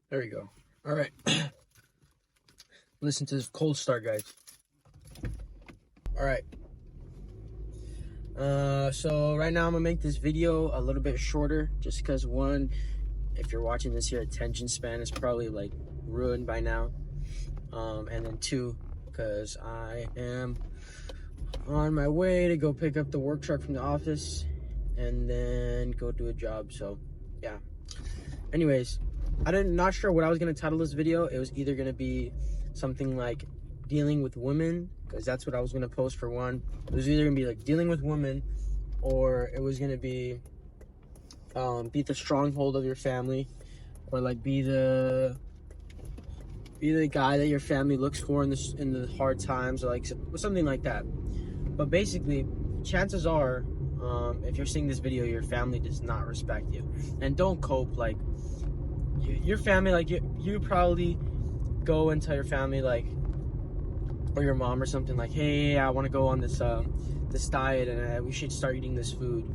There we go. All right. Listen to this cold start, guys. All right. So right now I'm gonna make this video a little bit shorter, just because one, if you're watching this, your attention span is probably like ruined by now. And then two, because I am on my way to go pick up the work truck from the office and then go do a job. So yeah. Anyways, not sure what I was gonna title this video. It was either gonna be something like dealing with women, because that's what I was gonna post for one. It was either gonna be like dealing with women, or it was gonna be the stronghold of your family, or like be the guy that your family looks for in the hard times, or like something like that. But basically, chances are, if you're seeing this video, your family does not respect you, and don't cope like your family. Like you probably go and tell your family, like, or your mom or something, like, hey, I want to go on this diet, and we should start eating this food.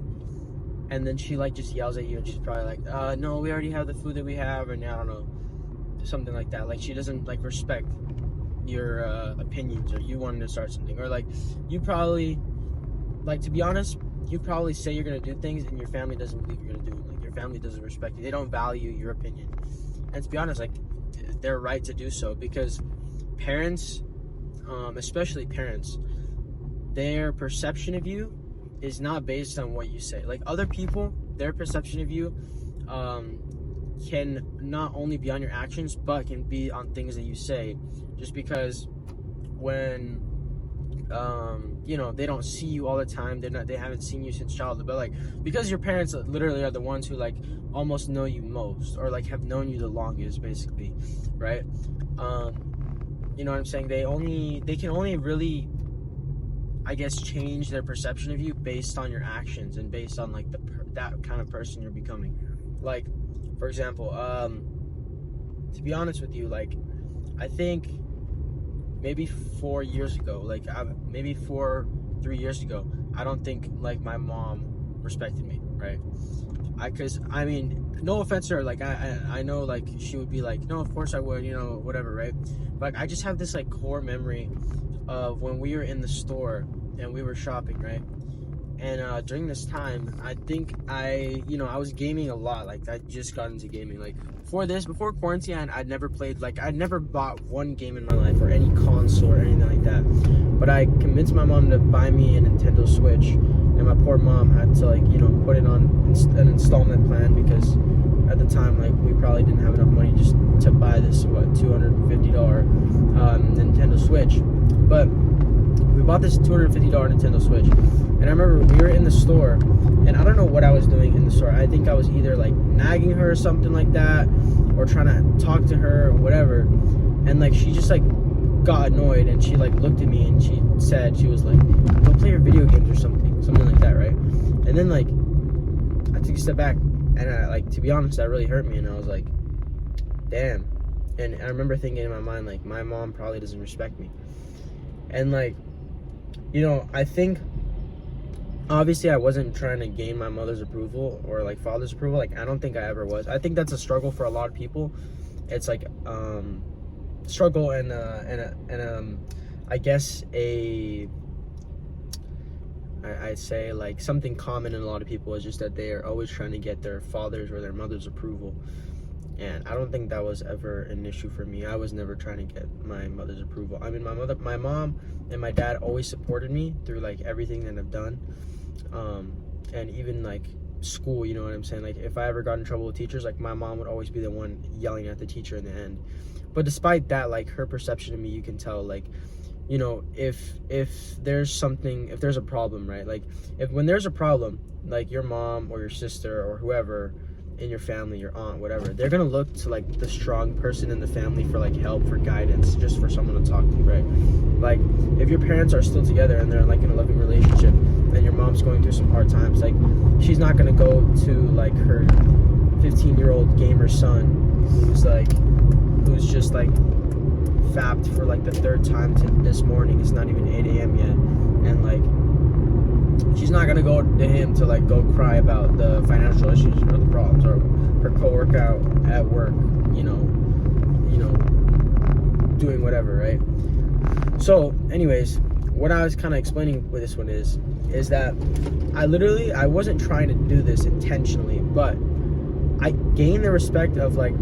And then she like just yells at you, and she's probably like, no, we already have the food that we have, and I don't know, something like that. Like she doesn't like respect your opinions, or you wanting to start something, or like you probably, like, to be honest, you probably say you're gonna do things and your family doesn't believe you're gonna do it. Like your family doesn't respect you. They don't value your opinion. And to be honest, like, they're right to do so, because parents, especially parents, their perception of you is not based on what you say. Like other people, their perception of you can not only be on your actions, but can be on things that you say. Just because when they don't see you all the time, they haven't seen you since childhood, but like because your parents literally are the ones who like almost know you most, or like have known you the longest, basically, right? You know what I'm saying? They can only really, I guess, change their perception of you based on your actions and based on like that kind of person you're becoming. Like, for example, to be honest with you, like, I think maybe 4 years ago, like maybe 3 years ago, I don't think like my mom respected me, right? Because I mean, no offense to her, like I know like she would be like, no, of course I would, whatever, right? But I just have this like core memory of when we were in the store and we were shopping, right? And during this time, I think I was gaming a lot. Like I just got into gaming. Like before quarantine, I'd never played, like I'd never bought one game in my life, or any console or anything like that. But I convinced my mom to buy me a Nintendo Switch, and my poor mom had to like put it on an installment plan, because at the time, like, we probably didn't have enough money just to buy this $250 Nintendo Switch. But we bought this $250 Nintendo Switch, and I remember we were in the store, and I don't know what I was doing in the store. I think I was either like nagging her or something like that, or trying to talk to her or whatever. And like she just like got annoyed, and she like looked at me, and she was like, go play your video games or something like that, right? And then like I took a step back, and I, like, to be honest, that really hurt me, and I was like, damn. And I remember thinking in my mind, like, my mom probably doesn't respect me. And like, I think obviously I wasn't trying to gain my mother's approval or like father's approval. Like, I don't think I ever was. I think that's a struggle for a lot of people. It's like struggle and I guess I'd say like something common in a lot of people is just that they are always trying to get their father's or their mother's approval. And I don't think that was ever an issue for me. I was never trying to get my mother's approval. I mean, my mom and my dad always supported me through like everything that I've done. And even like school, you know what I'm saying? Like if I ever got in trouble with teachers, like my mom would always be the one yelling at the teacher in the end. But despite that, like her perception of me, you can tell, like, if there's a problem, right? Like when there's a problem, like your mom or your sister or whoever in your family, your aunt, whatever, they're gonna look to like the strong person in the family for like help, for guidance, just for someone to talk to, right? Like if your parents are still together and they're like in a loving relationship, and your mom's going through some hard times, like she's not gonna go to like her 15-year-old gamer son who's just like fapped for like the third time this morning. It's not even 8 a.m. yet, and like she's not gonna go to him to like go cry about the financial issues or the problems, or her coworker at work, doing whatever, right? So anyways, what I was kind of explaining with this one is that I wasn't trying to do this intentionally, but I gained the respect of, like,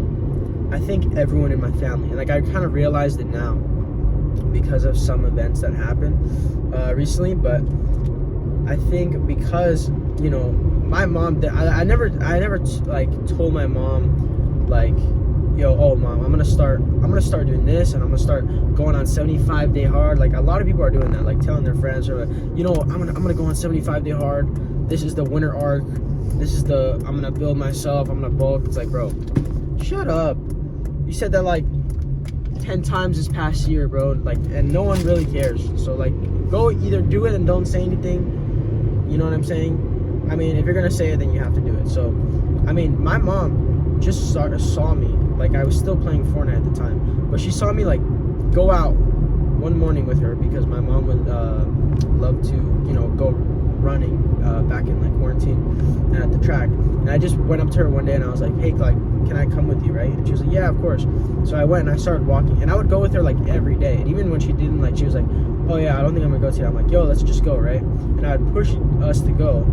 I think everyone in my family, and like I kind of realized it now because of some events that happened recently. But I think because, you know, my mom, I never like told my mom, like, yo, oh mom, I'm gonna start doing this, and I'm gonna start going on 75-day hard. Like a lot of people are doing that, like telling their friends, or like, you know, I'm gonna go on 75-day hard. This is the winter arc. I'm gonna build myself. I'm gonna bulk. It's like, bro, shut up. You said that like 10 times this past year, bro. Like, and no one really cares. So like, go either do it and don't say anything. You know what I'm saying? I mean, if you're gonna say it, then you have to do it. So, I mean, my mom just saw me. Like, I was still playing Fortnite at the time, but she saw me like go out one morning with her because my mom would love to, you know, go running back in like quarantine at the track. And I just went up to her one day and I was like, hey, like, can I come with you, right? And she was like, yeah, of course. So I went and I started walking, and I would go with her like every day. And even when she didn't, like, she was like, oh yeah, I don't think I'm gonna go today. I'm like, yo, let's just go, right? And I'd push us to go,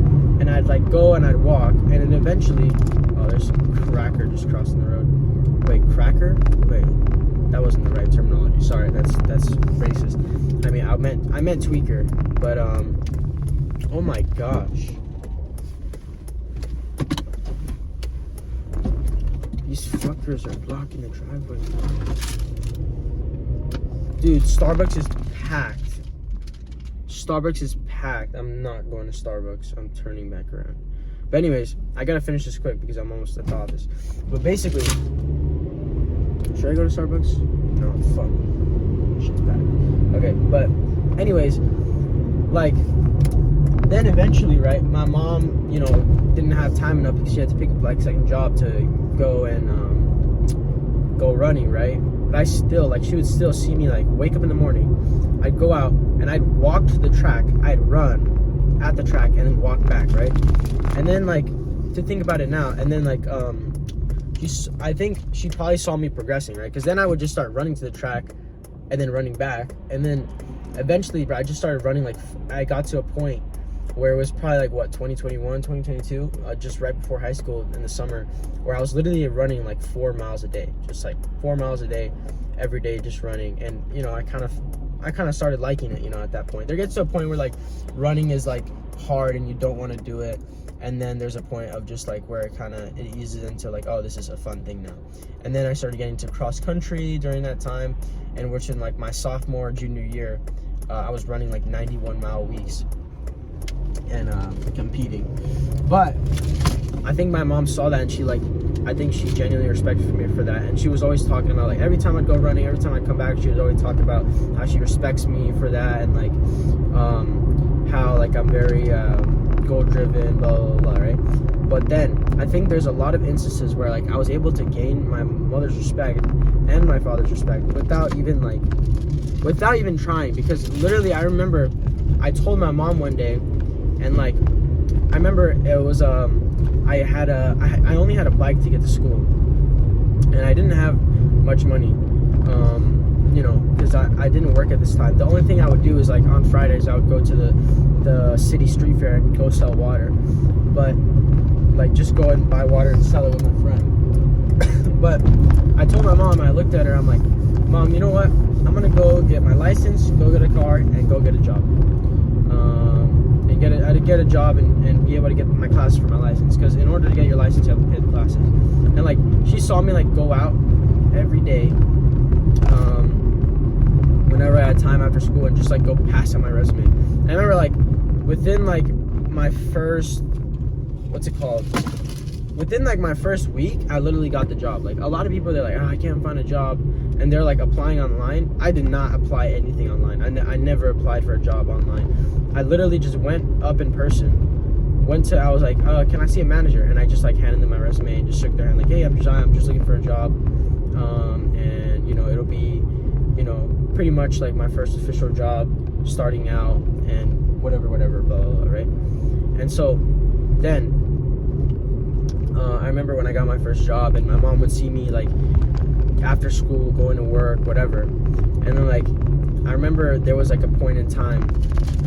and I'd like go and I'd walk, and then eventually, oh, there's some cracker just crossing the road. Wait, cracker? Wait, that wasn't the right terminology. Sorry, that's racist. I mean, I meant tweaker, but oh my gosh. These fuckers are blocking the driveway. Dude, Starbucks is packed. Starbucks is packed. I'm not going to Starbucks. I'm turning back around. But anyways, I gotta finish this quick because I'm almost at the office. But basically, should I go to Starbucks? No, fuck. Shit's packed. Okay, but anyways, like, then eventually, right, my mom, you know, didn't have time enough because she had to pick up like a second job to go and go running, right? But I still, like, she would still see me like wake up in the morning, I'd go out and I'd walk to the track, I'd run at the track and then walk back, right? And then, like, to think about it now, and then like I think she probably saw me progressing, right? Because then I would just start running to the track and then running back, and then eventually, bro, I just started running. Like, I got to a point where it was probably like, what, 2021, 2022, just right before high school in the summer, where I was literally running like 4 miles a day, just like 4 miles a day, every day, just running. And, you know, I kind of started liking it, you know, at that point. There gets to a point where like running is like hard and you don't want to do it. And then there's a point of just like where it eases into like, oh, this is a fun thing now. And then I started getting to cross country during that time, and which in like my sophomore, junior year, I was running like 91-mile weeks and competing. But I think my mom saw that, and she, like, I think she genuinely respected me for that. And she was always talking about, like, every time I'd go running, every time I'd come back, she was always talking about how she respects me for that, and like how like I'm very goal driven, blah blah blah, right? But then I think there's a lot of instances where like I was able to gain my mother's respect and my father's respect without even trying. Because literally, I remember I told my mom one day, and like I remember it was I only had a bike to get to school, and I didn't have much money, you know, because I didn't work at this time. The only thing I would do is like on Fridays I would go to the city street fair and go sell water, but like just go and buy water and sell it with my friend. But I told my mom, I looked at her, I'm like, Mom, you know what? I'm gonna go get my license, go get a car, and go get a job. And get a job and be able to get my classes for my license. Because in order to get your license, you have to pay the classes. And like, she saw me like go out every day, whenever I had time after school, and just like go pass on my resume. And I remember like within like my first, within like my first week, I literally got the job. Like, a lot of people, they're like, oh, I can't find a job, and they're like applying online. I did not apply anything online. I never applied for a job online. I literally just went up in person. I was like, can I see a manager? And I just like handed them my resume and just shook their hand like, hey, I'm just looking for a job. And you know, it'll be, you know, pretty much like my first official job starting out, and whatever, blah, blah, blah, right? And so then I remember when I got my first job, and my mom would see me like after school, going to work, whatever. And then like I remember there was like a point in time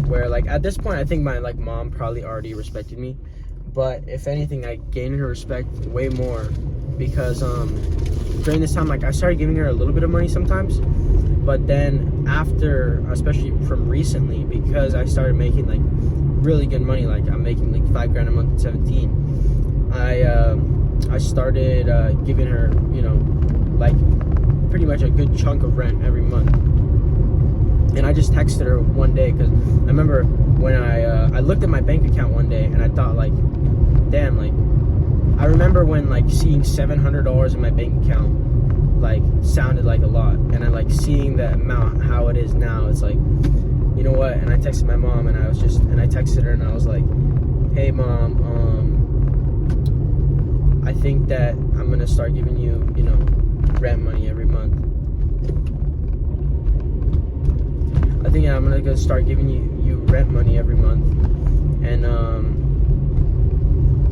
where like at this point I think my like mom probably already respected me, but if anything I gained her respect way more because during this time like I started giving her a little bit of money sometimes, but then after, especially from recently, because I started making like really good money, like I'm making like $5,000 a month at 17, I started giving her, you know, like pretty much a good chunk of rent every month. And I just texted her one day because I remember when I looked at my bank account one day and I thought like, damn, like I remember when like seeing $700 in my bank account like sounded like a lot, and I like seeing the amount how it is now, it's like, you know what? And I texted my mom and I texted her and I was like, hey mom, I think that I'm gonna start giving you, you know, rent money every month. I think I'm gonna start giving you rent money every month. And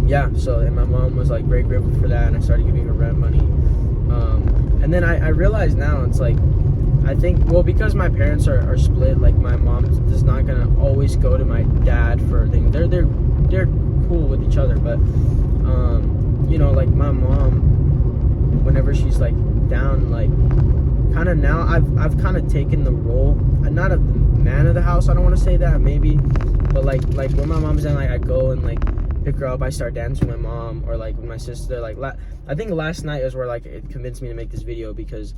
yeah, so and my mom was like very grateful for that, and I started giving her rent money. And then I realized now it's like, I think, well, because my parents are split, like my mom is not gonna always go to my dad for things. They're cool with each other, but you know, like my mom, whenever she's like down, like kind of now I've kind of taken the role, not of the man of the house, I don't want to say that maybe, but like when my mom's down, like I go and like pick her up, I start dancing with my mom, or like with my sister. Like I think last night is where like it convinced me to make this video, because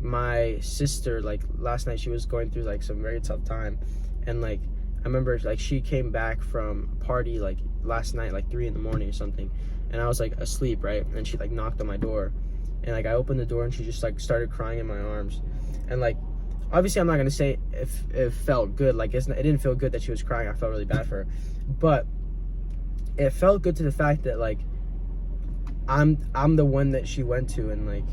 my sister, like last night she was going through like some very tough time, and like I remember like she came back from a party like last night like 3 a.m. or something, and I was like asleep, right? And she like knocked on my door, and like I opened the door and she just like started crying in my arms. And like obviously I'm not gonna say if it felt good, like it didn't feel good that she was crying. I felt really bad for her, but it felt good to the fact that like I'm the one that she went to, and like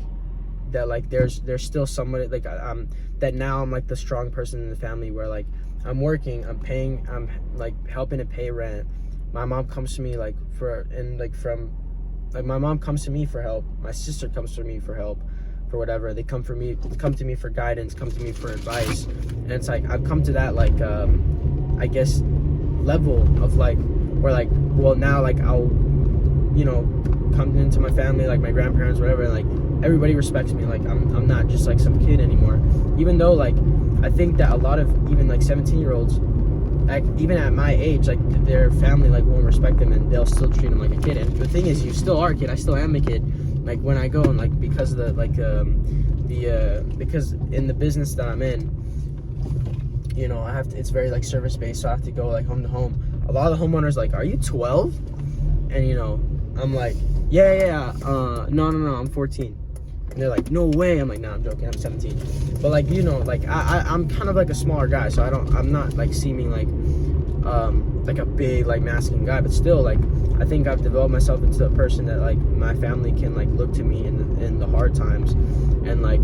that like there's still somebody like that now I'm like the strong person in the family, where like I'm working, I'm like helping to pay rent. My mom comes to me like my mom comes to me for help. My sister comes to me for help, for whatever. They come to me for guidance, come to me for advice. And it's like I've come to that like I guess level of like where like, well, now like I'll, you know, come into my family, like my grandparents, whatever, and like everybody respects me. Like I'm not just like some kid anymore, even though like I think that a lot of even like 17-year-olds, like even at my age, like their family like won't respect them, and they'll still treat them like a kid. And the thing is, you still are a kid. I still am a kid. Like when I go and like because of the like because in the business that I'm in, you know, I have to, it's very like service based, so I have to go like home to home. A lot of the homeowners like, are you 12? And you know, I'm like, yeah, no, I'm 14. And they're like, no way. I'm like, nah, I'm joking, I'm 17. But like, you know, like I'm kind of like a smaller guy, so I'm not like seeming like a big like masculine guy, but still like I think I've developed myself into a person that like my family can like look to me in the hard times. And like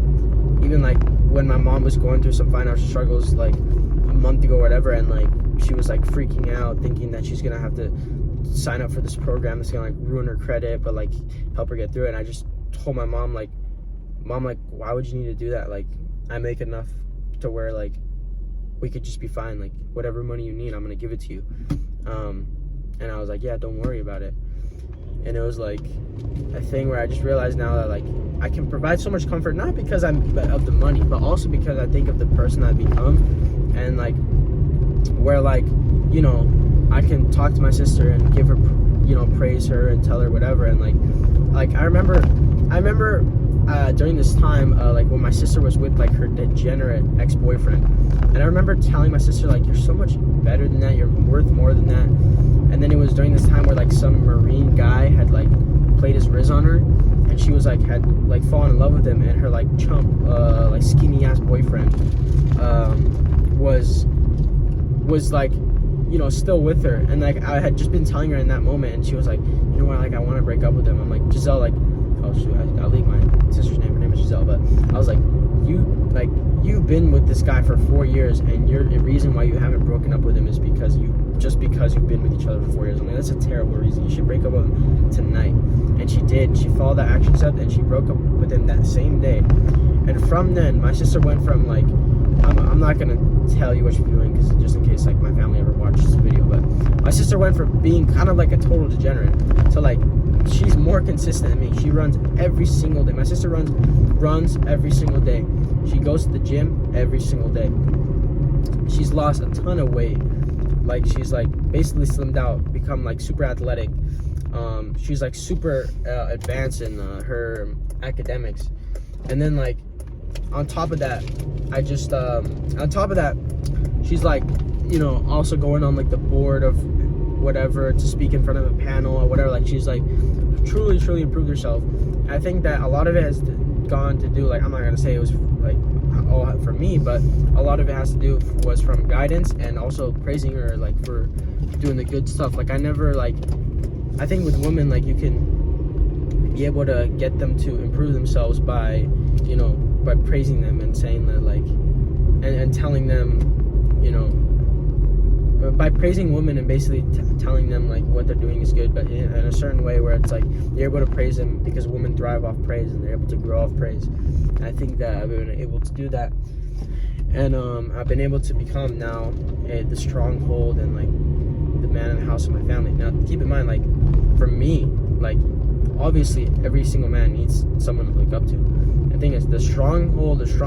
even like when my mom was going through some financial struggles like a month ago or whatever, and like she was like freaking out thinking that she's gonna have to sign up for this program that's gonna like ruin her credit but like help her get through it. And I just told my mom like, why would you need to do that? Like I make enough to where like we could just be fine. Like whatever money you need, I'm gonna give it to you. And I was like, yeah, don't worry about it. And it was like a thing where I just realized now that like I can provide so much comfort, not because I'm of the money, but also because I think of the person I've become. And like where like, you know, I can talk to my sister and give her, you know, praise her and tell her whatever. And like I remember during this time like when my sister was with like her degenerate ex-boyfriend, and I remember telling my sister like, you're so much better than that, you're worth more than that. And then it was during this time where like some Marine guy had like played his riz on her, and she was like had like fallen in love with him, and her like chump like skinny ass boyfriend was like, you know, still with her. And like I had just been telling her in that moment, and she was like, you know what, like I want to break up with him. I'm like, Giselle, like, oh shoot, I'll leave my sister's name, her name is Giselle, but I was like, you've been with with this guy for 4 years, and the reason why you haven't broken up with him is because you've been with each other for 4 years. I mean, that's a terrible reason. You should break up with him tonight. And she did. She followed that action step, and she broke up with him that same day. And from then, my sister went from like, I'm not gonna tell you what she's doing, because just in case like my family ever watches this video, but my sister went from being kind of like a total degenerate to like, she's more consistent than me. She runs every single day. My sister runs every single day. She goes to the gym every single day. She's lost a ton of weight. Like, she's like basically slimmed out, become like super athletic. She's like super advanced in her academics. And then like on top of that, she's like, you know, also going on like the board of whatever to speak in front of a panel or whatever. Like, she's like truly improved herself. I think that a lot of it has gone to do, like, I'm not gonna say it was like all for me, but a lot of it has to do was from guidance and also praising her like for doing the good stuff. Like, I think with women, like, you can be able to get them to improve themselves by, you know, by praising them and saying that, like, and telling them, you know, by praising women and basically telling them like what they're doing is good, but in a certain way where it's like you're able to praise them, because women thrive off praise and they're able to grow off praise. And I think that I've been able to do that, and I've been able to become now the stronghold and like the man in the house of my family. Now keep in mind, like, for me, like, obviously every single man needs someone to look up to. The thing is, the strong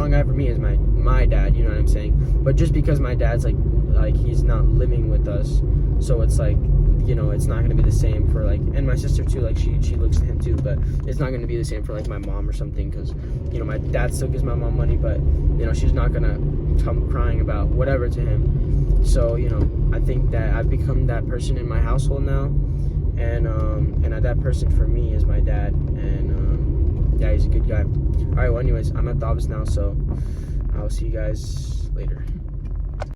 guy for me is my dad, you know what I'm saying? But just because my dad's like he's not living with us, so it's like, you know, it's not gonna be the same for like, and my sister too, like she looks to him too, but it's not gonna be the same for like my mom or something, because, you know, my dad still gives my mom money, but, you know, she's not gonna come crying about whatever to him. So, you know, I think that I've become that person in my household now, and that person for me is my dad, and yeah, he's a good guy. All right, well, anyways, I'm at the office now, so I'll see you guys later.